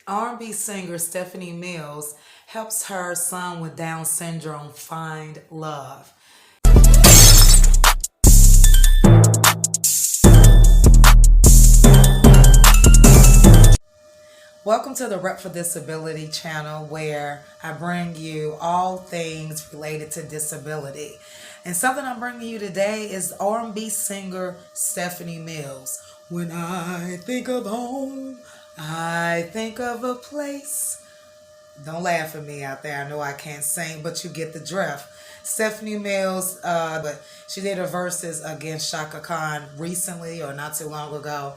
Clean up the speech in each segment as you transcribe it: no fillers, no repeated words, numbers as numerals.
R&B singer Stephanie Mills helps her son with Down syndrome find love. Welcome to the Rep for Disability channel, where I bring you all things related to disability. And something I'm bringing you today is R&B singer Stephanie Mills. When I think of home, I think of a place. Don't laugh at me out there. I know I can't sing, but you get the drift. Stephanie Mills, but she did her verses against Shaka Khan recently or not too long ago.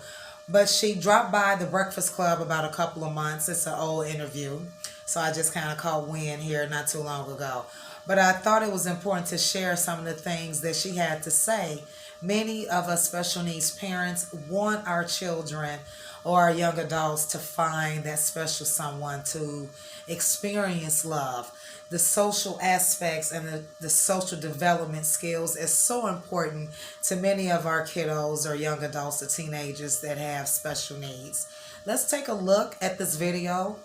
But she dropped by the Breakfast Club about a couple of months. It's an old interview. So I just kind of caught wind here not too long ago. But I thought it was important to share some of the things that she had to say. Many of us special needs parents want our children or our young adults to find that special someone to experience love. The social aspects and the social development skills is so important to many of our kiddos or young adults or teenagers that have special needs. Let's take a look at this video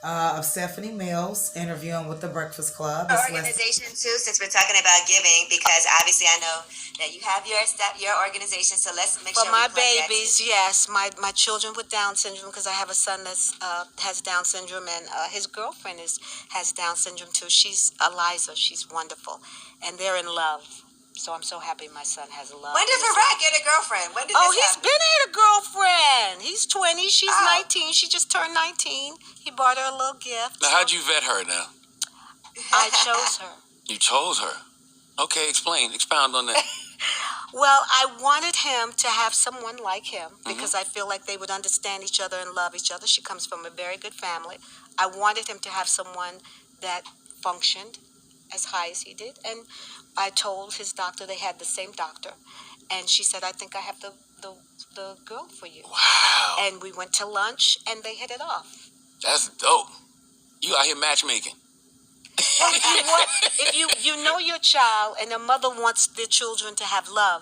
of Stephanie Mills interviewing with the Breakfast Club. Organization too, since we're talking about giving, because obviously I know that you have your organization, so let's make sure. For my babies, yes, my children with Down syndrome, because I have a son that's has Down syndrome, and his girlfriend has Down syndrome too. She's Eliza. She's wonderful, and they're in love. So I'm so happy my son has love. When did Farak get a girlfriend? When did he's happen? Been had a girlfriend. He's 20. She's 19. She just turned 19. He bought her a little gift. Now, how'd you vet her now? I chose her. You chose her? Okay, expound on that. Well, I wanted him to have someone like him because I feel like they would understand each other and love each other. She comes from a very good family. I wanted him to have someone that functioned as high as he did. And I told his doctor, they had the same doctor, and she said, I think I have the girl for you. Wow. And we went to lunch, and they hit it off. That's dope. You out here matchmaking. Well, if you know your child, and a mother wants their children to have love,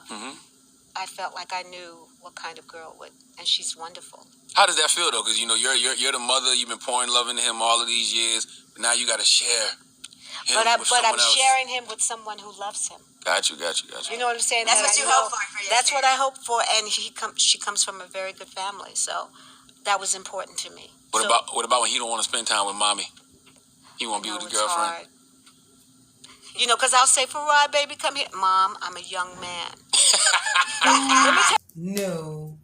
I felt like I knew what kind of girl would, and she's wonderful. How does that feel though? Because you're the mother. You've been pouring love into him all of these years, but now you got to share. But I'm sharing him with someone who loves him. Got you. You know what I'm saying? That's what you hope for your That's kid. what I hope for, and she comes from a very good family, so that was important to me. What about when he don't want to spend time with mommy? He want to be with his girlfriend. Hard. You know, because I'll say, Farad, baby, come here. Mom, I'm a young man. No.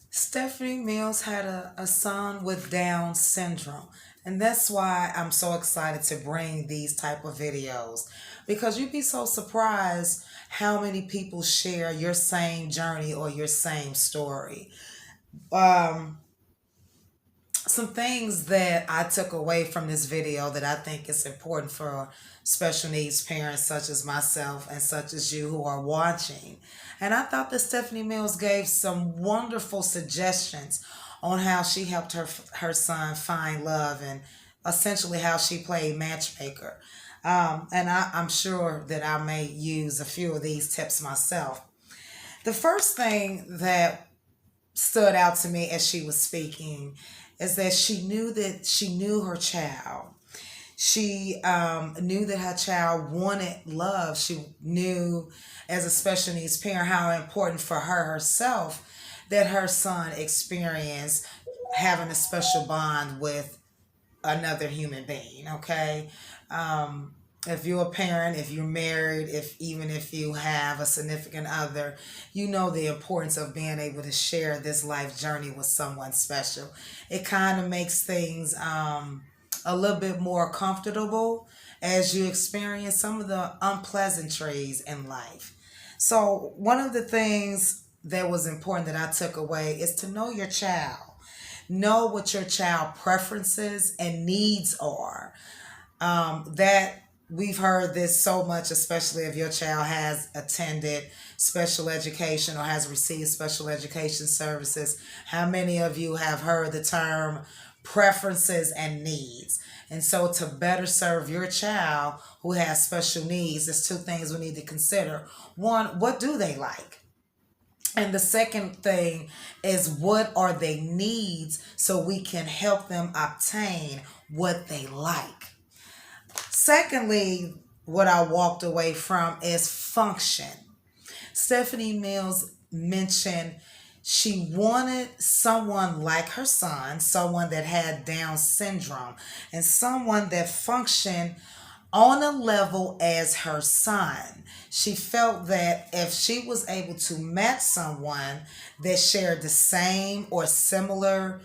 Stephanie Mills had a son with Down syndrome. And that's why I'm so excited to bring these type of videos. Because you'd be so surprised how many people share your same journey or your same story. Some things that I took away from this video that I think is important for special needs parents such as myself and such as you who are watching. And I thought that Stephanie Mills gave some wonderful suggestions on how she helped her son find love and essentially how she played matchmaker. And I'm sure that I may use a few of these tips myself. The first thing that stood out to me as she was speaking is that she knew her child. She knew that her child wanted love. She knew as a special needs parent how important for her herself that her son experienced having a special bond with another human being, okay? If you're a parent, if you're married, even if you have a significant other, you know the importance of being able to share this life journey with someone special. It kind of makes things a little bit more comfortable as you experience some of the unpleasantries in life. So one of the things that was important that I took away is to know your child. Know what your child preferences and needs are. That we've heard this so much, especially if your child has attended special education or has received special education services. How many of you have heard the term preferences and needs? And so to better serve your child who has special needs, there's two things we need to consider. One, what do they like? And the second thing is, what are their needs so we can help them obtain what they like. Secondly, what I walked away from is function. Stephanie Mills mentioned she wanted someone like her son, someone that had Down syndrome, and someone that functioned on a level as her son. She felt that if she was able to match someone that shared the same or similar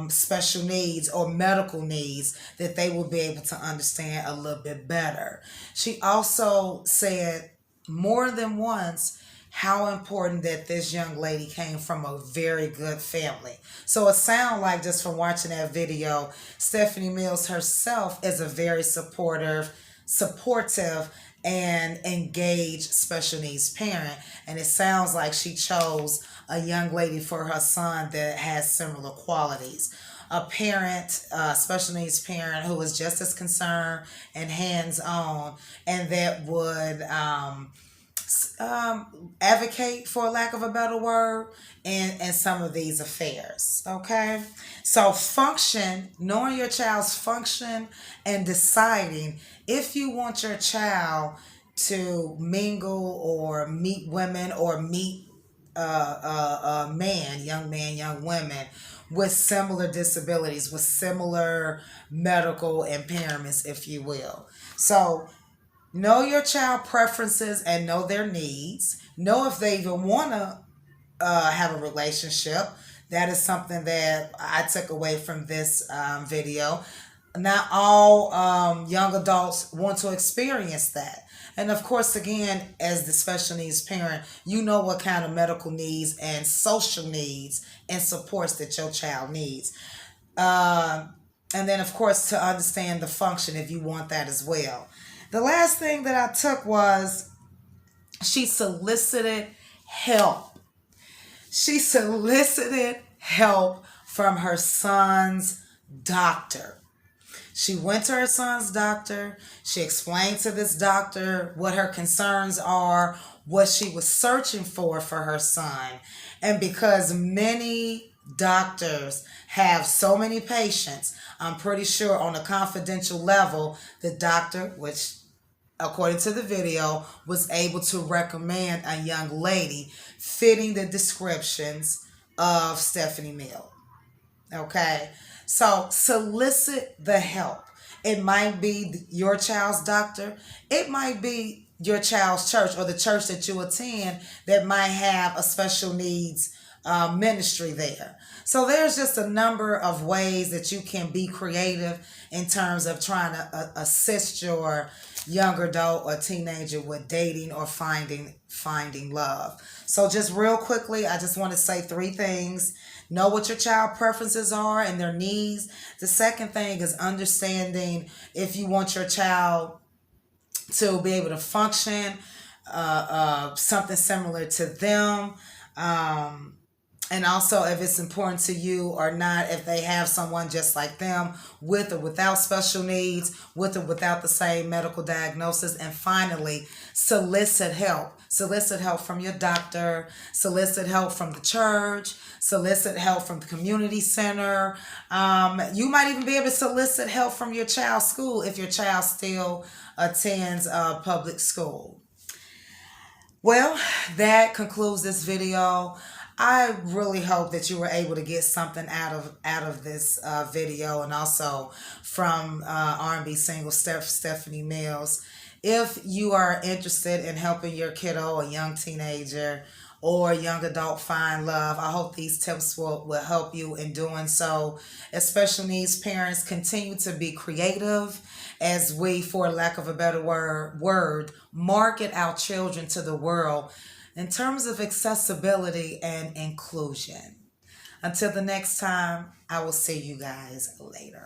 special needs or medical needs, that they would be able to understand a little bit better. She also said more than once how important that this young lady came from a very good family. So it sounds like, just from watching that video, Stephanie Mills herself is a very supportive and engaged special needs parent. And it sounds like she chose a young lady for her son that has similar qualities. A parent, a special needs parent who is just as concerned and hands-on, and that would advocate, for lack of a better word, in some of these affairs. Okay, so function, knowing your child's function, and deciding if you want your child to mingle or meet women or meet young women with similar disabilities, with similar medical impairments, if you will. So know your child preferences and know their needs. Know if they even want to have a relationship. That is something that I took away from this video. Not all young adults want to experience that. And of course, again, as the special needs parent, you know what kind of medical needs and social needs and supports that your child needs. And then, of course, to understand the function if you want that as well. The last thing that I took was she solicited help. She solicited help from her son's doctor. She went to her son's doctor. She explained to this doctor what her concerns are, what she was searching for her son. And because many doctors have so many patients, I'm pretty sure on a confidential level, the doctor, which according to the video, was able to recommend a young lady fitting the descriptions of Stephanie Mills. Okay, so solicit the help. It might be your child's doctor. It might be your child's church or the church that you attend that might have a special needs ministry there. So there's just a number of ways that you can be creative in terms of trying to assist your young adult or teenager with dating or finding love. So just real quickly, I just want to say 3 things. Know what your child preferences are and their needs. The second thing is understanding if you want your child to be able to function, something similar to them. And also if it's important to you or not, if they have someone just like them with or without special needs, with or without the same medical diagnosis. And finally, solicit help. Solicit help from your doctor, solicit help from the church, solicit help from the community center. You might even be able to solicit help from your child's school if your child still attends public school. Well, that concludes this video. I really hope that you were able to get something out of this video, and also from R&B single Stephanie Mills. If you are interested in helping your kiddo, a young teenager, or young adult find love, I hope these tips will help you in doing so. As special needs parents, continue to be creative as we, for lack of a better word, market our children to the world in terms of accessibility and inclusion. Until the next time, I will see you guys later.